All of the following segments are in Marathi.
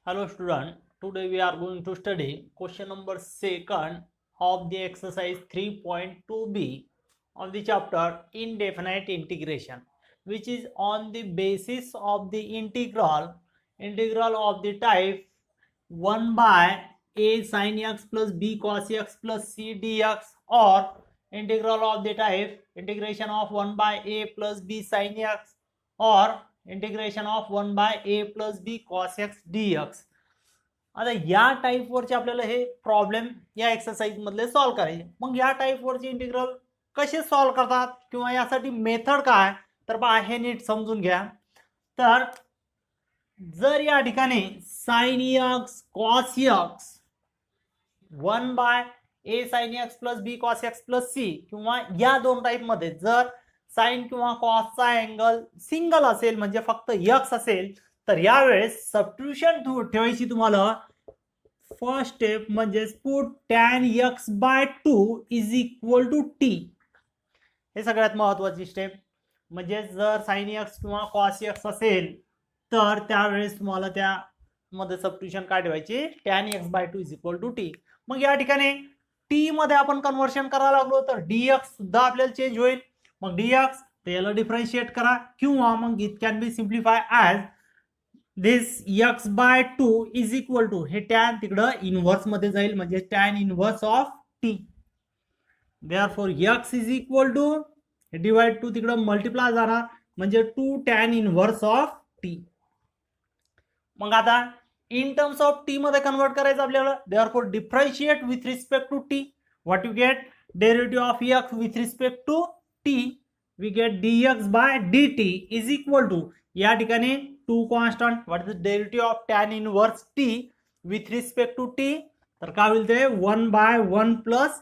Hello student, today we are going to study question number 2 of the exercise 3.2b of the chapter indefinite integration, which is on the basis of the integral of the type 1 by a sin x plus b cos x plus c dx or integral of the type integration of 1 by a plus b sin x or integration of 1 by a plus b cos x dx. आता या टाईपवरचे आपल्याला हे प्रॉब्लेम या एक्सरसाइज मधले सॉल्व्ह करायचे. मग या टाईपवरचे इंटिग्रल कसे सॉल्व्ह करतात किंवा यासाठी मेथड काय, तर पहा हे नीट समजून घ्या. तर जर या ठिकाणी sin x cos x 1 by a sin x plus b cos x plus c किंवा या दोन टाईप मध्ये जर साइन किंवा कॉसचा अँगल सिंगल असेल म्हणजे फक्त x असेल तर यावेळेस सबस्टिट्यूशन ठेवायची तुम्हाला. फर्स्ट स्टेप म्हणजे put tan x by 2 is equal to t. हे सगळ्यात महत्वाची स्टेप. म्हणजे जर sin x किंवा cos x असेल तर त्यावेळेस तुम्हाला त्यामध्ये सबस्टिट्यूशन काय ठेवायची, tan x by 2 is equal to t. मग या ठिकाणी t मध्ये आपण कन्वर्शन करायला लागलो तर dx सुद्धा आपल्याला चेंज होईल. मग dx तर याला डिफरन्शिएट करा किंवा मग it can be simplify as this x by 2 is equal to हे टॅन तिकडं इनव्हर्स मध्ये जाईल म्हणजे tan inverse of t. Therefore x is equal to divide two तिकडं मल्टिप्लाय जाणार म्हणजे 2 टॅन इनव्हर्स ऑफ t. मग आता इन टर्म्स ऑफ t मध्ये कन्वर्ट करायचं आपल्याला. Therefore differentiate with respect to t. What you get, derivative of x with respect to t, we get dx by dt is equal to या ठिकाणी 2 constant. What is the derivative of tan inverse t with respect to t, तर काय होईल ते 1 by 1 plus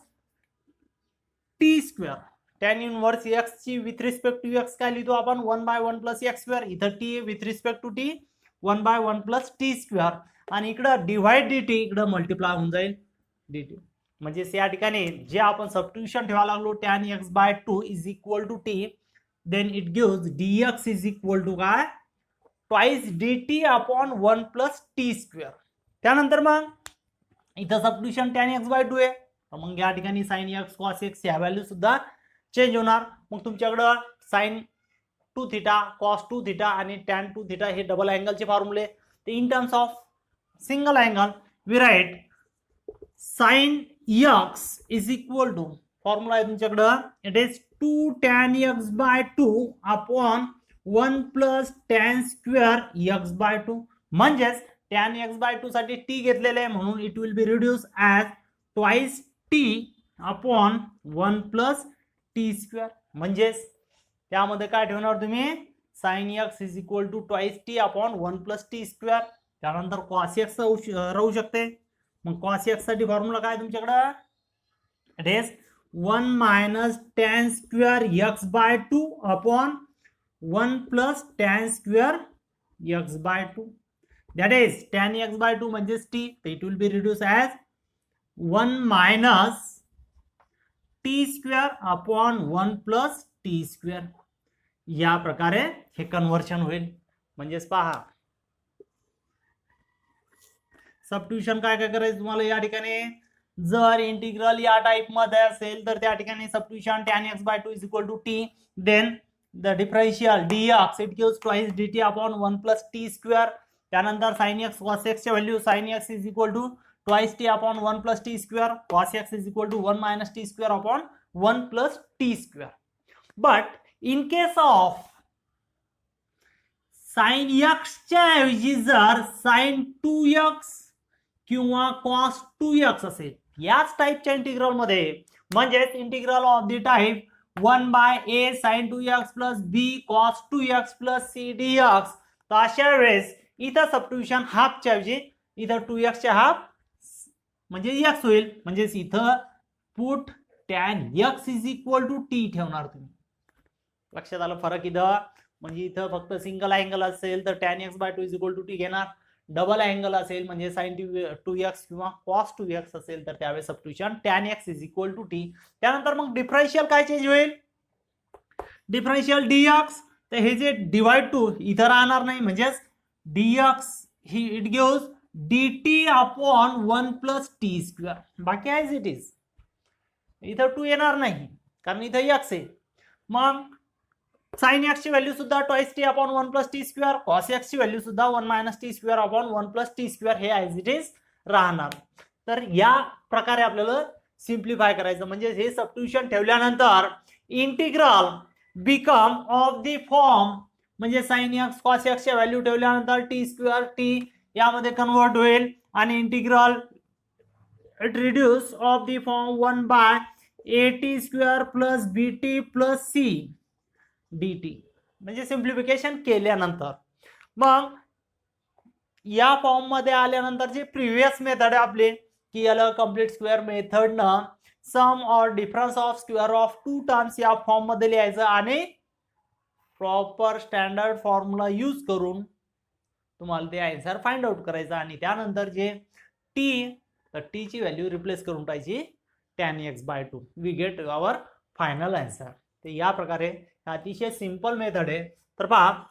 t square. tan inverse x ची विथ रिस्पेक्ट टू x काय लिहितो आपण 1 बाय 1 प्लस x स्क्वेअर. इथं t with respect to t 1 by 1 plus t square आणि इकडं डिवाइड dt इकडं मल्टिप्लाय होऊन जाईल dt. म्हणजे या ठिकाणी जे आपण सबस्टिट्यूशन ठेवायला लागलो tan x by 2 is equal to t, then it gives dx is equal to काय twice dt upon 1 plus t square. त्यानंतर मग इथं सबस्टिट्यूशन tan x बाय 2 आहे तर मग या ठिकाणी sin x cos x या व्हॅल्यू सुद्धा चेंज होणार. मग तुमच्याकडं sin 2 थीटा cos 2 थीटा आणि tan 2 थीटा हे डबल अँगलचे फॉर्म्युले. ते in terms of single angle we write sin x is equal to formula आहे तुमच्याकडं, it is 2 tan x by 2 upon 1 plus tan square x by 2. म्हणजेच tan x बाय 2 साठी t घेतलेले आहे म्हणून it will be reduce as twice t upon 1 plus t square. म्हणजेच त्यामध्ये काय ठेवणार तुम्ही sin x is equal to twice t upon 1 plus t square. त्यानंतर cos x राहू शकते. मग cos x साठी फॉर्म्युला काय तुमच्याकडे, it is 1 minus tan square x by 2 upon 1 plus tan square x by 2. That is tan x by 2 म्हणजेच t, तर it will be reduce as 1 minus t square upon 1 plus t square. या प्रकारे हे कन्व्हर्शन होईल. म्हणजेच पहा सबस्टिट्यूशन काय काय करायचं तुम्हाला या ठिकाणी. जर इंटिग्रल या टाइप मध्ये असेल तर त्या ठिकाणी substitution tan x by 2 is equal to t, then the differential dx it gives twice dt upon 1 plus t square. त्यानंतर sin x cos x ची value sin x is equal to twice t upon 1 plus t square. cos x is equal to 1 minus t square upon 1 plus t square. But in case of sin x च्या ऐवजी जर sin 2x किंवा cos 2x असेल याच टाइपच्या इंटिग्रल मध्ये, म्हणजेच integral of the type 1 by a sin 2x plus b cos 2x plus c dx, तर अशा वेळेस इथं सबस्टिट्यूशन हाफच्या ऐवजी इथं 2x च्या हाफ म्हणजे x होईल. म्हणजेच इथं put tan x is equal to t ठेवणार तुम्ही. लक्षात आलं फरक इथं. म्हणजे इथं फक्त सिंगल अँगल असेल तर tan x by 2 is equal to t घेणार. डबल अँगल असेल म्हणजे sin 2x किंवा cos 2x असेल तर त्यावेळेस substitution tan x is equal to t. त्यानंतर मग डिफरन्शियल काय चेंज होईल, डिफरन्शियल dx, तर हे जे डिवाइड टू इथं राहणार नाही म्हणजेच dx he it gives dt upon 1 plus t square, बाकी ॲज इट इज. इथं 2 येणार नाही कारण इथं x आहे. मग साइन एक्स ची व्हॅल्यू सुद्धा twice t upon 1 plus t square, cos x ची व्हॅल्यू सुद्धा 1 minus t square upon 1 plus t square हे ॲज इट इज राहणार. तर या प्रकारे आपल्याला सिम्प्लिफाय करायचं. म्हणजे हे सबस्टिट्यूशन ठेवल्यानंतर integral become of the form, म्हणजे साइन एक्स कॉस एक्स च्या व्हॅल्यू ठेवल्यानंतर टी स्क्वेअर टी यामध्ये कन्वर्ट होईल आणि integral it reduce of the form 1 by a t square plus b t plus c dt. म्हणजे सिम्प्लिफिकेशन केल्यानंतर मग या फॉर्म मध्ये आल्यानंतर जे प्रिव्हियस मेथड आहे आपली की याला कंप्लीट स्क्वेअर मेथड न सम और difference of square of two terms या फॉर्म मध्ये लिहायचं आणि प्रॉपर स्टँडर्ड फॉर्म्युला यूज करून तुम्हाला ते आन्सर फाइंड आउट करायचं आणि त्यानंतर जे टी, तर टी ची व्हॅल्यू रिप्लेस करून टाकायची tan x/2. We get our final answer. तर या प्रकारे अतिशय सिंपल मेथड आहे. तर पहा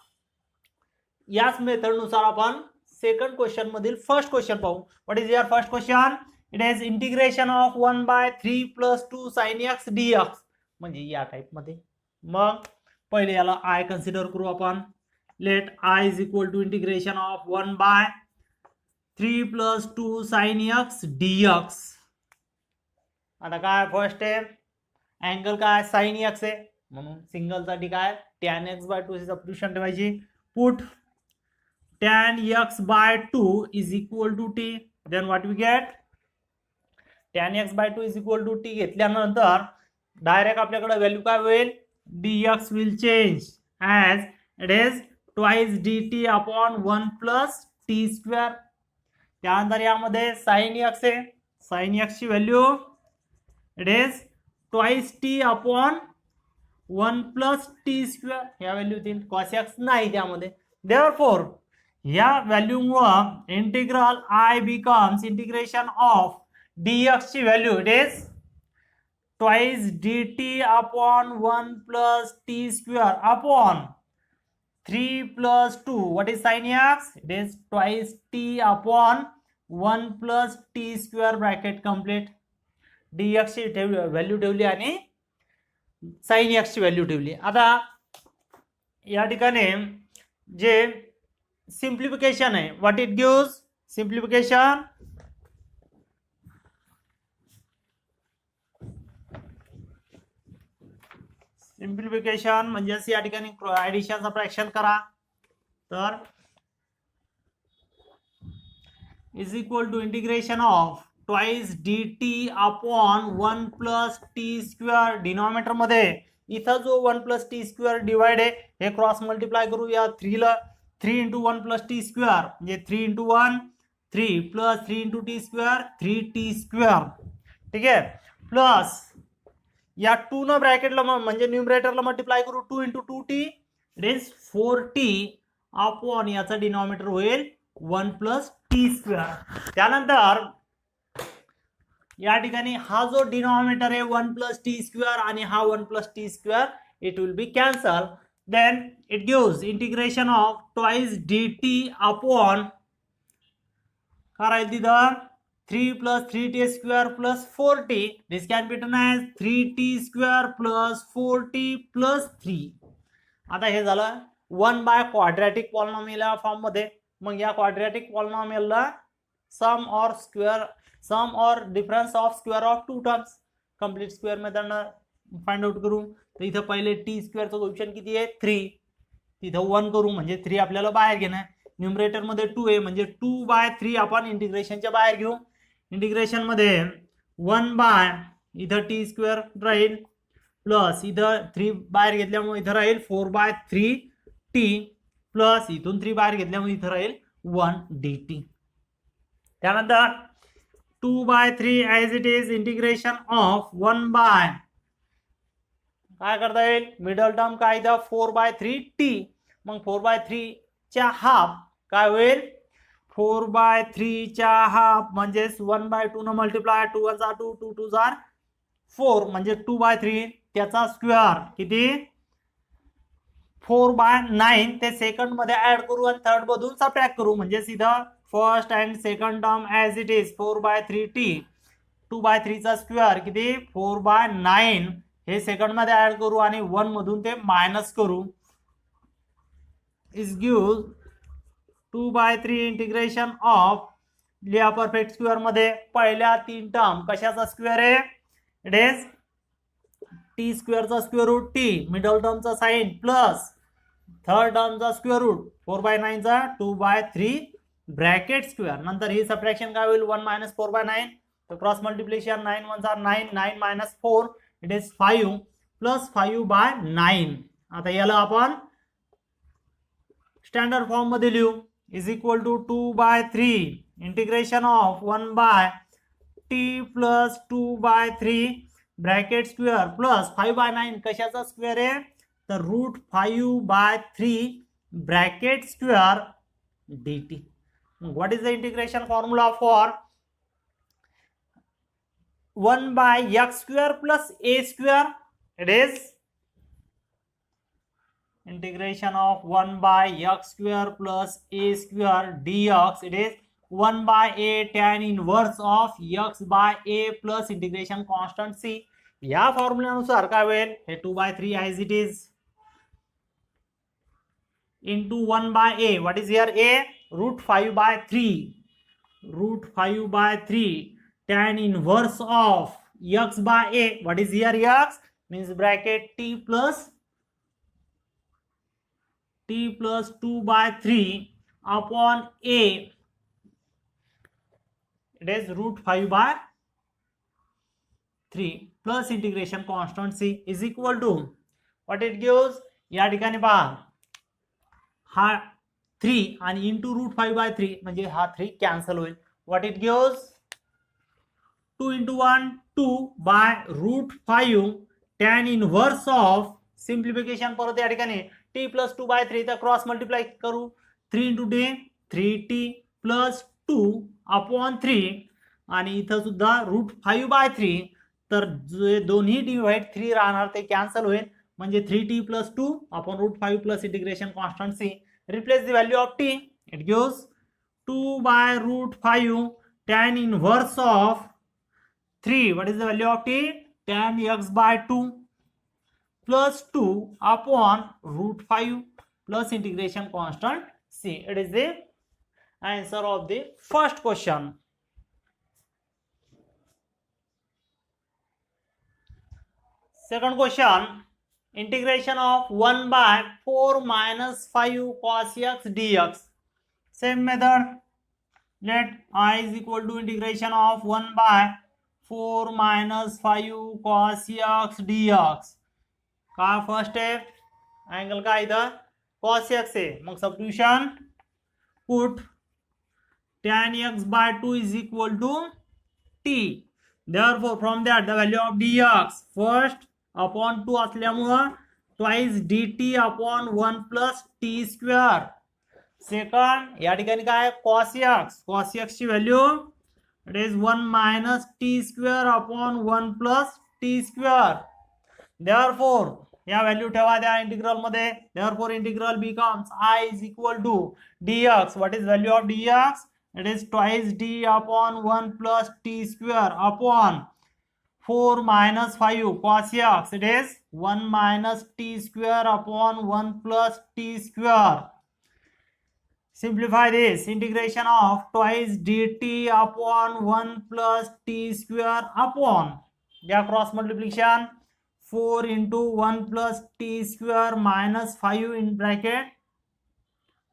याच मेथड नुसार आपण सेकंड क्वेश्चन मधील फर्स्ट क्वेश्चन पाहू. What is your first question? It is integration of 1/3 + 2 sin x dx. म्हणजे या टाइप मध्ये. मग पहिले याला आय कन्सिडर करू आपण. Let I is equal to integration of 1/3 + 2 sin x dx. आता काय फर्स्ट आहे अँगल काय sin x आहे म्हणून सिंगल साठी काय tan x/2 ची सबस्टिट्यूशन ठेवायची. Put tan x/2 is equal to t. Then what we get? tan x/2 is equal to t घेतल्यानंतर डायरेक्ट आपल्याकडे व्हॅल्यू काय होईल? dx will change as it is twice dt upon 1 plus t square. त्यानंतर यामध्ये sin x आहे. sin x ची value it is twice t upon 1 plus t square. ह्या व्हॅल्यू तीन कॉस एक्स नाही त्यामध्ये. देअरफॉर या व्हॅल्यू मुळे integral I becomes integration of dx ची value it is twice dt upon 1 plus t square upon 3 plus 2. What is sin x? It is twice t upon 1 plus t square bracket complete. dx ची व्हॅल्यू ठेवली आणि sin x ची व्हॅल्यू ठेवली. आता या ठिकाणी जे सिम्प्लिफिकेशन आहे व्हॉट इट गिव्स? सिम्प्लिफिकेशन म्हणजे या ठिकाणी ऍडिशनचा फ्रॅक्शन करा. तर is equal to integration of twice dt upon 1 plus t square. Denominator मध्ये इथं जो 1 प्लस टी स्क्वेअर डिवाइड आहे हे क्रॉस मल्टिप्लाय करू या 3 ला. 3 × 1 प्लस टी स्क्वेअर म्हणजे 3 × 1 3 plus 3 × T square 3t square. ठीक आहे. प्लस या 2 न ब्रॅकेटला म्हणजे न्यूमरेटरला मल्टिप्लाय करू 2 × 2t it is 4t upon याचा डिनॉमिनेटर होईल 1 प्लस टी स्क्वेअर. त्यानंतर या ठिकाणी हा जो डिनॉमिनेटर आहे 1 प्लस टी स्क्वेअर आणि हा 1 plus t square it will be cancel. Then it gives integration of twice dt upon काय राहील तिथं 3 plus 3t square plus 4t. This can be written as 3t square plus 4t plus 3. आता हे झालं 1 बाय क्वाड्रॅटिक पॉलिनॉमियल या फॉर्म मध्ये. मग या क्वाड्रॅटिक पॉलिनॉमियलला सम और difference of square of two terms complete square method find out करू. तर इथं पहिले टी स्क्वेअरचं सोल्युशन किती आहे 3. तिथं 1 करू म्हणजे 3 आपल्याला बाहेर घेणं. न्यूमरेटर मध्ये 2 आहे म्हणजे 2/3 आपण इंटिग्रेशनच्या बाहेर घेऊ. इंटिग्रेशन मध्ये 1 बाय इथं टी स्क्वेअर राहील प्लस इथं 3 बाहेर घेतल्यामुळे इथं राहील 4/3t प्लस इथून 3 बाहेर घेतल्यामुळे इथं राहील 1 dt. त्यानंतर 2/3 as it is integration of 1 by काय करता येईल मिडल टर्म काय इथं 4/3t. मग 4/3 च्या हाफ काय होईल 4/3 च्या हाफ म्हणजे 1/2 न मल्टिप्लाय 2 * 2 2 2 4 म्हणजे 2/3 त्याचा स्क्वेअर किती 4/9. ते सेकंड मध्ये ऍड करू आणि थर्ड मधून सबट्रॅक्ट करू म्हणजे सीधा first and second term as it is 4/3t 2/3 चा स्क्वेअर किती 4/9 हे सेकंड मध्ये ऍड करू आणि 1 मधून ते मायनस करू इज गिव्ह 2/3 इंटिग्रेशन ऑफ लिहा परफेक्ट स्क्वेअर मध्ये पहिल्या 3 टर्म कशाचा स्क्वेअर आहे इट इज टी स्क्वेअरचा स्क्वेअर रूट टी मिडल टर्मचा साइन प्लस थर्ड टर्मचा स्क्वेअर रूट 4/9 चा 2/3 ब्रॅकेट स्क्वेअर नंतर ही सबट्रॅक्शन काय होईल 1 - 4/9 तर क्रॉस मल्टिप्लिकेशन 9 1 जार 9 9 - 4 इट इज 5 प्लस 5/9 आता याला आपण स्टँडर्ड फॉर्म मध्ये लिहू is equal to 2/3 integration of 1/t plus 2/3 bracket square plus 5/9 कशाचा स्क्वेअर आहे तर root 5/3 bracket square dt. What is the integration formula for 1/x square plus a square? It is integration of 1/x square plus a square dx. It is 1/a tan inverse of x by a plus integration constant c. या फॉर्म्युल्यानुसार काय होईल हे 2/3 as it is into 1/a. What is here a? Root 5/3. Root 5/3 tan inverse of x by a. What is here x? Means bracket t plus 2/3 upon a. It is root 5/3 plus integration constant c is equal to what it gives. या ठिकाणी पहा हा 3 आणि इंटू रूट 5/3 म्हणजे हा 3 कॅन्सल होईल what it gives 2 × 1 2 by root 5 tan inverse of simplification परत या ठिकाणी t प्लस 2/3 तर क्रॉस मल्टिप्लाय करू 3 × t 3t प्लस 2 अपॉन 3 आणि इथं सुद्धा रूट 5/3 तर जे दोन्ही डिवाइड 3 राहणार ते कॅन्सल होईल म्हणजे 3t plus 2 upon root 5 plus integration constant c. Replace the value of t. It gives 2/√5 tan inverse of 3. What is the value of t? Tan x by 2 plus 2 upon root 5 plus integration constant c. It is the answer of the first question. Second question. Integration of 1/4 minus 5 cos x dx. Same method. Let I is equal to integration of 1/4 minus 5 cos x dx. का फर्स्ट है एंगल का इधर cos x है मग substitution put tan x by 2 is equal to t. Therefore from that the value of dx first upon 2 असल्यामुळं twice dt upon 1 plus t square second या ठिकाणी काय cos x ची value it is 1 minus t square upon 1 plus t square therefore या व्हॅल्यू ठेवा त्या इंटिग्रल मध्ये therefore integral becomes I is equal to dx. What is value of dx? It is twice d upon 1 plus t square upon 4 minus 5 cos x. It is 1 minus t square upon 1 plus t square. Simplify this. Integration of twice dt upon 1 plus t square upon. Yeah, cross multiplication 4 into 1 plus t square minus 5 in bracket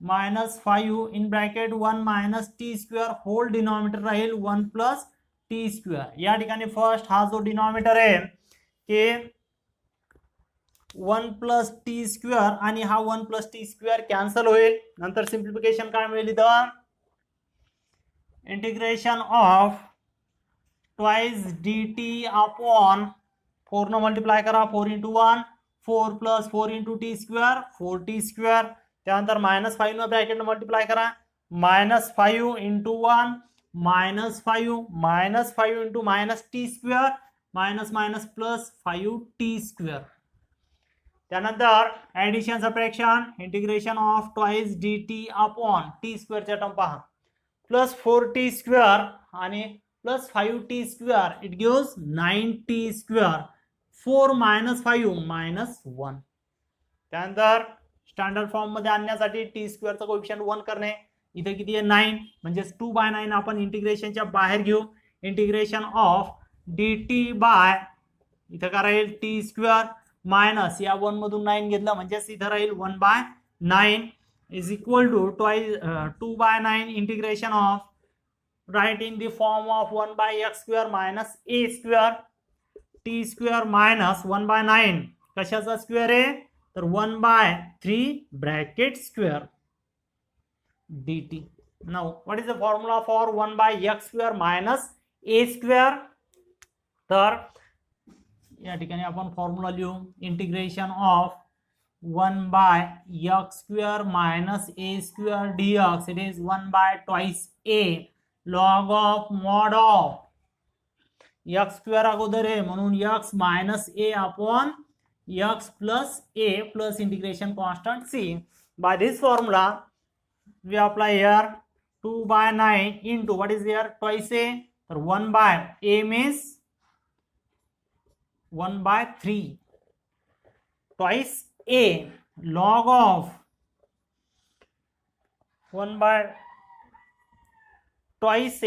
minus 5 in bracket 1 minus t square whole denominator राहील 1 plus टी स्क्वेअर. या ठिकाणी फर्स्ट हा जो डिनॉमिनेटर आहे की 1 प्लस टी स्क्वेअर आणि हा 1 प्लस टी स्क्वेअर कॅन्सल होईल नंतर सिम्प्लिफिकेशन काय मिळेल इथं integration of twice dt upon 4 न मल्टिप्लाय करा 4 × 1 4 plus 4 × T square 4t square त्यानंतर -5 न ब्रॅकेट मल्टिप्लाय करा -5 × 1 -5 into minus t square minus plus 5t square. त्यानंतर addition subtraction integration of twice dt upon t square च्या टर्म पहा प्लस 4t स्क्वेअर आणि plus 5t square, it gives 9t square. 4 - 5 - 1. त्यानंतर स्टँडर्ड फॉर्म मध्ये आणण्यासाठी टी स्क्वेअरचा कोएफिशियंट 1 करणे. इथे किती आहे 9, म्हणजे 2/9 आपण इंटिग्रेशनच्या बाहेर घेऊ. इंटिग्रेशन ऑफ dt बाय इथं काय राहील टी स्क्वेअर मायनस या 1 मधून 9 घेतलं म्हणजे इथं राहील 1/9 is equal to 2/9 integration of right in the form of 1/x square minus a square t square minus 1/9 कशाचा स्क्वेअर आहे तर 1/3 bracket square dt. Now what is the formula for 1/x square minus a square. तर या ठिकाणी आपण फॉर्म्युला लिहू. Integration of 1/x square minus a square dx, it is 1/2 a log of mod of x square अगोदर आहे म्हणून x minus a upon x plus a plus integration constant c. By this formula we apply here 2/9 into what is here twice a, तर 1/a means 1/3 twice a log of 1/2 a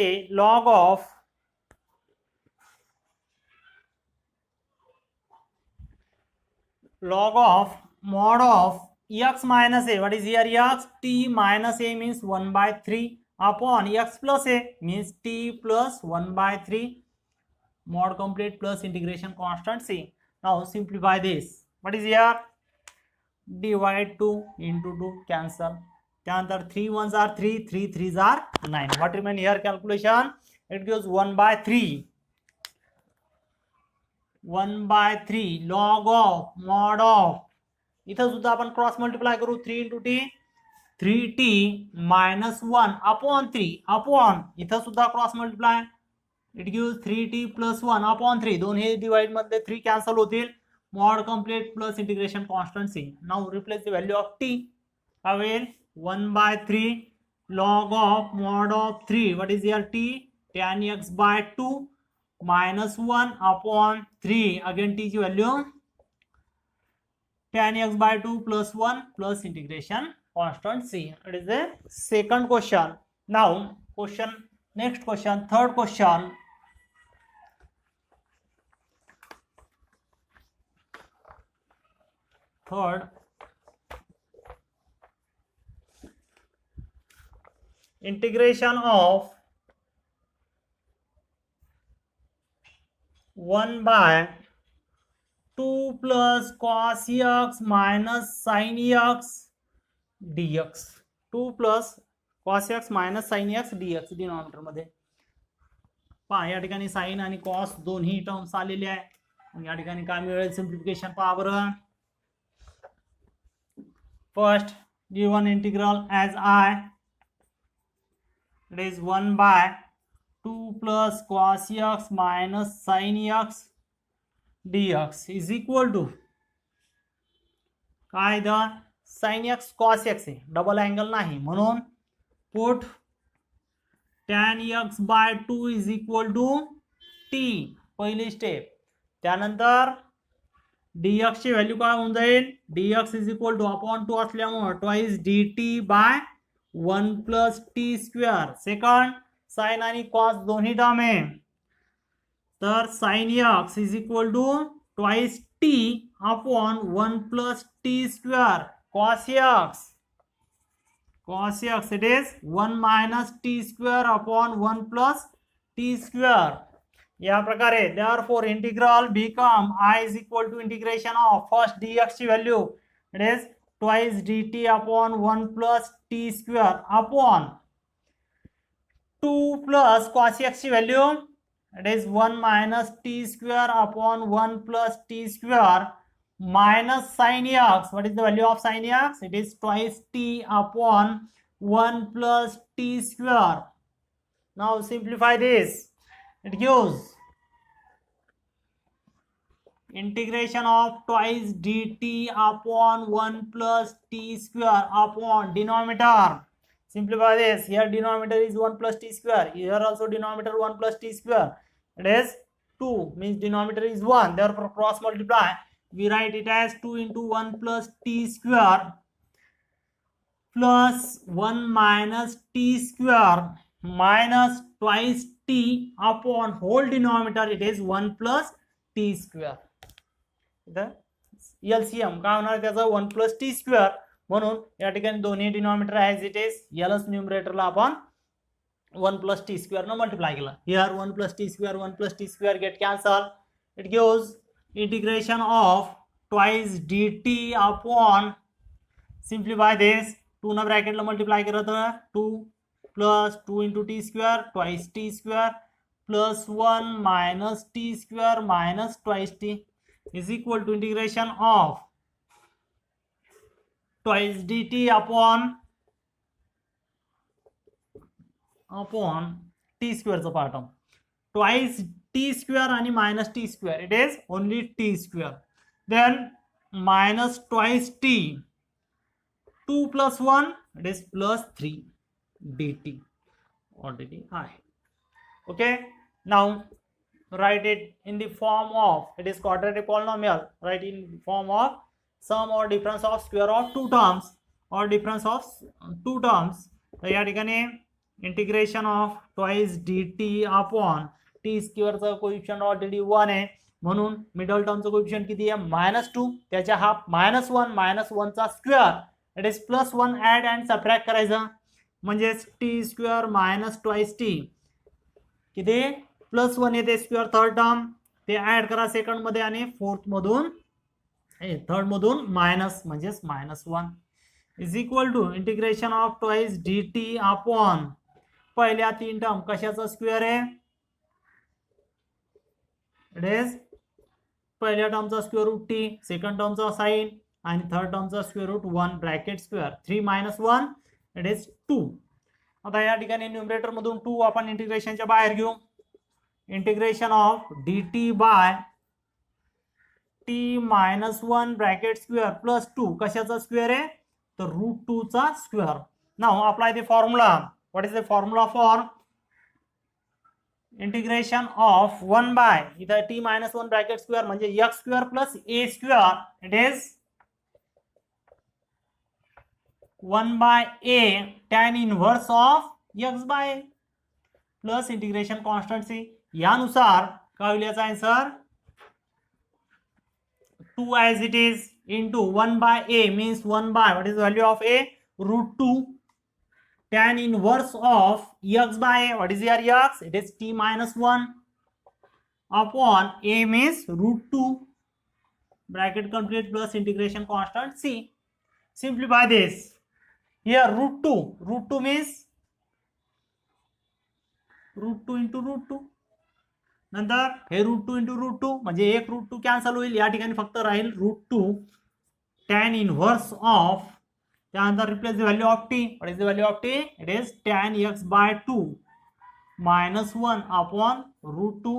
log of mod of x minus a, what is here x, t minus a means 1/3 upon x plus a means t plus 1/3 mod complete plus integration constant c. Now simplify this. What is here? Divide 2 into 2 cancel. त्यानंतर 3 1s are 3, 3 3s are 9. What remain here calculation? It gives 1/3 log of mod of इथं सुद्धा आपण क्रॉस मल्टिप्लाय करू 3 into t 3t minus 1 upon 3 upon इथं सुद्धा cross multiply it gives 3t plus 1 upon 3. दोन हे डिवाइड मध्ये 3 कॅन्सल होतील. mod complete plus integration constant c. Now replace the value of t. Again 1/3 log of mod of 3, what is here t, tan x by 2 minus 1 upon 3. Again t की value tan x by 2 plus 1 plus integration constant c. It is the second question. Now next question, third question. Third, integration of 1/2 plus cos x minus sin x dx. 2 plus cos x minus sin x dx denominator मध्ये पहा या ठिकाणी sin आणि cos दोन्ही टर्म्स आलेले आहे. या ठिकाणी काय मिळेल सिंप्लिफिकेशन पहा बरं. First given integral as I, it is 1/2 plus cos x minus sin x dx is equal to काय the sin x cos x आहे डबल अँगल नाही म्हणून put tan x by 2 is equal to t पहिली स्टेप. त्यानंतर dx ची व्हॅल्यू काय होऊन जाईल dx is equal to upon 2 असल्यामुळे twice dt by 1 plus t square. Second sine आणि कॉस दोन्ही टर्म आहे तर sin x is equal to twice t upon 1 plus t square cos x it is 1 minus t square upon 1 plus t square. या प्रकारे therefore integral become I is equal to integration of first dx ची value it is twice dt upon 1 plus t square upon 2 plus cos x ची value it is 1 minus t square upon 1 plus t square minus sin x. What is the value of sin x? It is twice t upon 1 plus t square. Now simplify this. It gives integration of twice dt upon 1 plus t square upon denominator. Simplify this. Here denominator is 1 plus t square. Here also denominator 1 plus t square. It is 2, means denominator is 1. Therefore cross multiply. We write it as 2 into 1 plus t square plus 1 minus t square minus twice t upon whole denominator. It is 1 plus t square. The LCM काय होणार त्याचा 1 plus t square. म्हणून या ठिकाणी दोन्ही डिनॉमिनेटर ॲज इट इज यालाच न्यूमरेटरला आपण 1 plus t square न मल्टिप्लाय केला. Here 1 plus t square 1 plus t square get cancel. It gives integration of twice dt upon, simplify this, 2 न ब्रॅकेटला मल्टिप्लाय केलं तर 2 plus 2 into t square twice t square plus 1 minus t square minus twice t is equal to integration of twice dt upon t square चा पार्ट twice t square आणि minus t square. It is only t square. Then minus twice t, 2 plus 1, it is plus 3 dt already I. Okay, now write it in the form of, it is quadratic polynomial, write in the form of sum or difference of square of two terms or difference of two terms. तर या ठिकाणी integration of twice dt upon T स्क्वेअरचा कोएफिशिएंट ऑलरेडी 1 आहे, म्हणून मिडल टर्मचा कोएफिशिएंट किती आहे -2, त्याच्या हाफ -1 चा square, it is +1 add and subtract करायचं, म्हणजे T square minus twice T किती +1 येते स्क्वेअर थर्ड टर्म, ते ऍड करा सेकंड मध्ये आणि फोर्थ मधून थर्ड मधून मायनस म्हणजेच -1 is equal to integration of twice dt upon पहिल्या तीन टर्म कशाचा स्क्वेअर आहे, इट इज पहिल्या टर्मचा स्क्वेअर रूट टी, सेकंड टर्मचा साइन आणि थर्ड टर्मचा square root 1 bracket square 3 - 1 it is 2. आता या ठिकाणी न्यूमरेटर मधून 2 आपण इंटिग्रेशनच्या बाहेर घेऊ. Integration of dt by t -1 bracket square plus 2 कशाचा स्क्वेअर आहे तर √2 चा square. Now apply the formula. What is the formula for integration of 1 by इथं t -1 ब्रॅकेट स्क्वेअर म्हणजे x square plus a square, it is 1 by a tan inverse of x by a plus integration constant c. यानुसार काय होईल याचा answer 2 as it is into 1 by a means 1 by, what is the value of a, √2 tan inverse of x by a, what is your x, it is t -1 upon a means √2 bracket complete plus integration constant c. Simplify this. Here √2 means √2 into √2, नंतर हे √2 into √2 म्हणजे एक √2 कॅन्सल होईल, या ठिकाणी फक्त राहील √2 tan इनवर्स ऑफ, त्यानंतर replace the value of t. What is the value of t, it is tan x by 2 -1 upon √2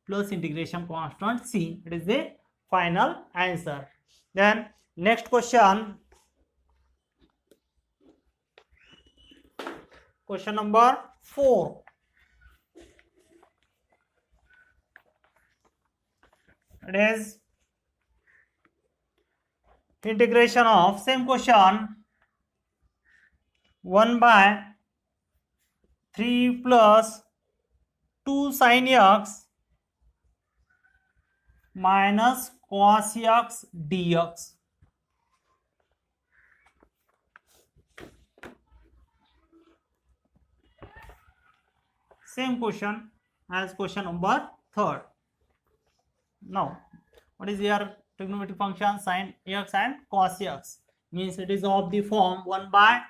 plus integration constant c. It is the final answer. Then next question, question number 4. It is integration of same question 1 by 3 plus 2 sin x minus cos x dx. Same question as question number 3rd. Now, what is your trigonometric function sin x and cos x? Means it is of the form 1 by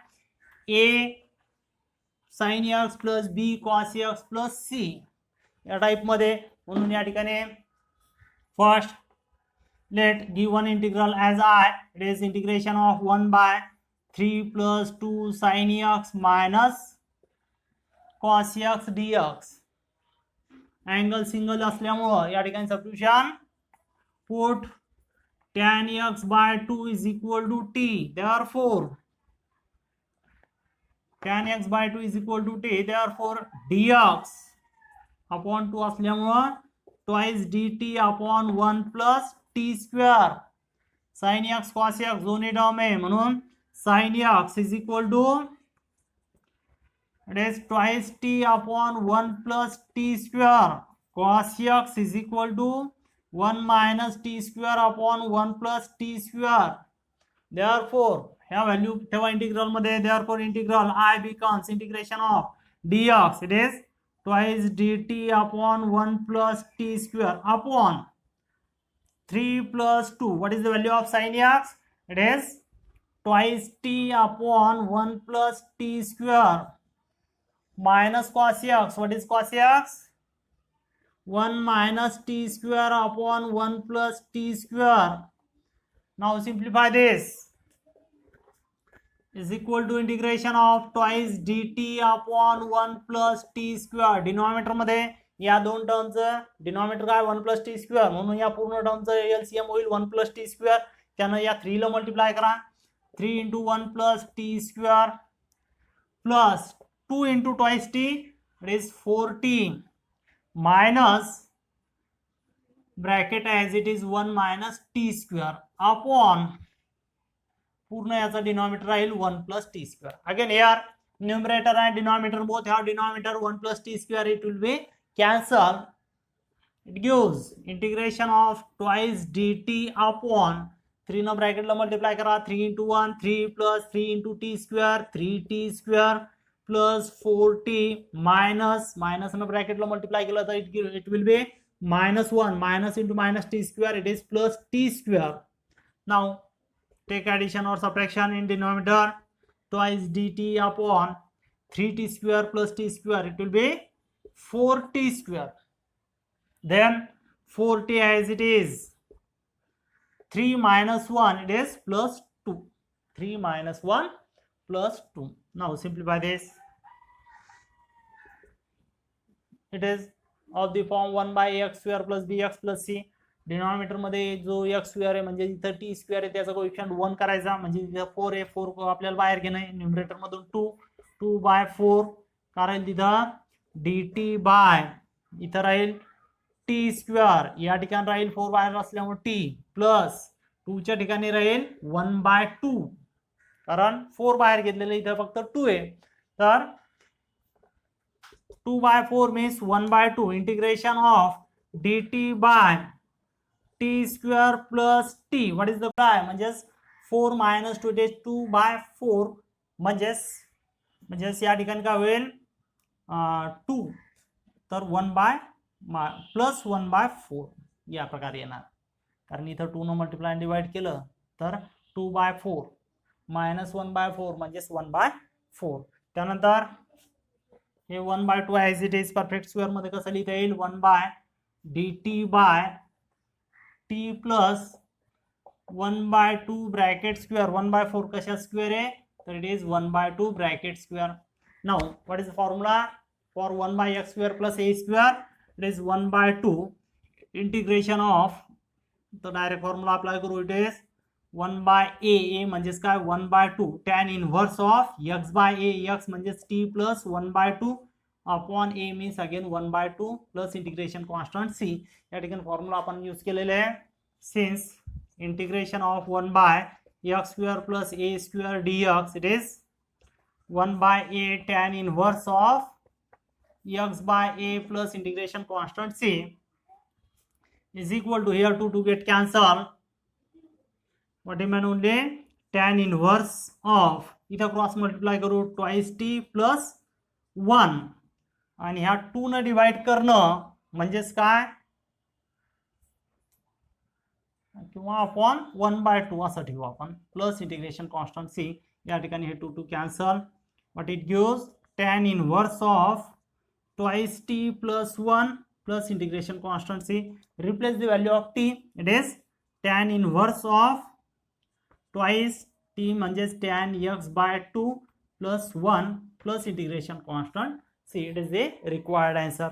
a sin x plus b cos x plus c या टाइप मध्ये. म्हणून या ठिकाणी first let given integral as I, it is integration of 1 by 3 plus 2 sin x minus cos x dx. Angle single असल्यामुळं या ठिकाणी substitution put tan x by 2 is equal to t. Therefore tan x by 2 is equal to t. Therefore dx upon 2 असल्यामुळं twice dt upon 1 plus t square. sin x cos x दोन्ही टर्म आहे म्हणून sin x is equal to it is twice t upon 1 plus t square. Cos x is equal to 1 minus t square upon 1 plus t square. Therefore ह्या व्हॅल्यू ठेवा इंटिग्रल मध्ये. Therefore integral I becomes integration of dx it is twice dt upon 1 plus t square upon 3 plus 2. What is the value of sin x? It is twice t upon 1 plus t square minus cos x. What is cos x? 1 minus t square upon 1 plus t square. Now simplify this. Is equal to integration of twice dt upon 1 plus t square. Denominator मध्ये या दोन टर्मचं डिनॉमिनेटर काय 1 plus t square म्हणून या पूर्ण टर्मचं एलसीएम होईल 1 plus t square. त्यानं या 3 ला मल्टिप्लाय करा. 3 into 1 plus t square plus 2 into twice t, it is 4t minus bracket as it is 1 minus t square upon पूर्ण याचा डिनॉमिनेटर राहील 1 plus t square. Again here numerator and denominator both have denominator 1 plus t square. It will be cancelled. It gives integration of twice dt upon 3 न ब्रॅकेट ला मल्टिप्लाय करा. 3 into 1 3 plus 3 into t square 3t square plus 4t minus न ब्रॅकेट ला मल्टिप्लाय केलं तर it will be minus 1 minus into minus t square it is plus t square. Now take addition or subtraction in denominator. Twice dt upon 3t square plus t square it will be 4t square. Then 4t as it is 3 minus 1 it is plus 2. 3 minus 1 plus 2. Now simplify this. It is of the form 1 by x square plus bx plus c. Denominator मध्ये जो x स्क्वेअर आहे म्हणजे इथं t स्क्वेअर आहे त्याचा कोएफिशिएंट 1 करायचा म्हणजे इथं 4 आहे. 4 आपल्याला बाहेर घेणं आहे. न्यूमरेटर मधून 2 by 4 कारण तिथं dt बाय इथं राहील t स्क्वेअर. या ठिकाणी राहील 4 बाहेर असल्यामुळे t प्लस 2 च्या ठिकाणी राहील 1 by 2 कारण 4 बाहेर घेतलेलं इथं फक्त 2 आहे. तर 2 by 4 means 1 by 2 integration of dt by t square plus t. What is the काय म्हणजेच 4 minus 2 is 2 by 4 म्हणजेच या ठिकाणी काय होईल 2 तर 1 by प्लस 1 by 4 या प्रकारे येणार कारण इथं 2 न मल्टिप्लाय डिवाइड केलं तर 2 by 4 minus 1 by 4 म्हणजेच 1 by 4. त्यानंतर हे 1 by 2 as it is perfect square मध्ये कसं लिहिता येईल 1 by dt by t plus 1 by 2 bracket square. 1 by 4 कशा स्क्वेअर आहे तर it is 1 by 2 bracket square. Now what is the formula for 1 by x square plus a square? It is 1 by 2 integration of तो डायरेक्ट फॉर्म्युला अप्लाय करू. इट इज 1 by a म्हणजेच काय 1 by 2 tan inverse of x by a. x म्हणजेच t plus 1 by 2 upon a means again 1 by 2 plus integration constant c. या ठिकाणी फॉर्म्युला आपण यूज केलेले आहे. Since integration of 1 by x square plus a square dx it is 1 by a tan inverse of x by a plus integration constant c is equal to here 2 get cancel. what remain only tan inverse of इथं क्रॉस मल्टिप्लाय करू twice t plus 1 आणि ह्या 2 न डिवाइड करणं म्हणजेच काय किंवा अपॉन 1 by 2 असं ठेवू आपण प्लस इंटिग्रेशन कॉन्स्टंट c. या ठिकाणी हे 2 cancel. But it gives tan inverse of twice t plus 1 plus integration constant c. Replace the value of t. It is tan inverse of twice t म्हणजेच tan x by 2 plus 1 plus integration constant c. It is the required answer.